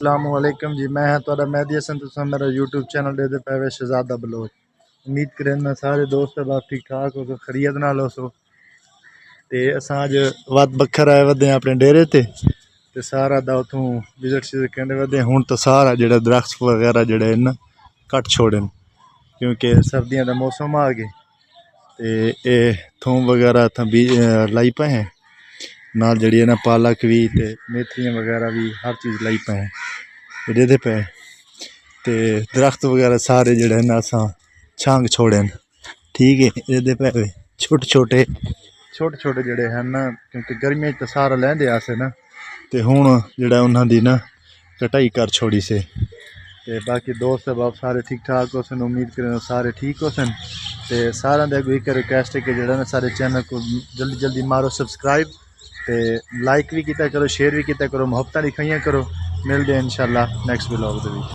अस्सलामुअलैकुम जी, मैं हाँ तुहाडा मेहदी हसन। तुसां मेरा यूट्यूब चैनल दे पे वे शहजादा बलोच। उम्मीद करना सारे दोस्त बाप ठीक ठाक हो, खरीयत नाल हो। ते असां अज वद बखर आए वदे अपने डेरे ते सारा दा उतों विजिट शिजिट करने वदे। हुण तो सारा जेड़ा दरख्त वगैरह जेड़े न कट छोड़े क्योंकि सर्दियों का मौसम आ गए। ते ये थूम वगैरह इत्थां बीज लाई पे हैं नाल जड़ी है ना पालक भी ते मेथियां वगैरह भी हर चीज़ लाई पे हैं दे पे। ते दरख्त वगैरह सारे जड़े न असां छांग छोड़े न, ठीक है। ये पे छोटे छोटे जड़े हैं ना, क्योंकि गर्मियों तो सारा लेंदे आसे ना, ते हुण जड़ा उन्हां दी ना कटाई कर छोड़ी से। ते बाकी दोस्त बाप सारे ठीक ठाक हो सन, उम्मीद करें सारे ठीक हो सन। ते सारा दे अगों एक रिक्वेस्ट है कि जड़ा ना सारे चैनल को जल्दी जल्दी मारो सब्सक्राइब, ते लाइक भी किया करो, शेयर भी किया करो, मुहब्बतां दिखाइया करो। मिलते हैं इंशाल्लाह नेक्स्ट व्लॉग दे विच।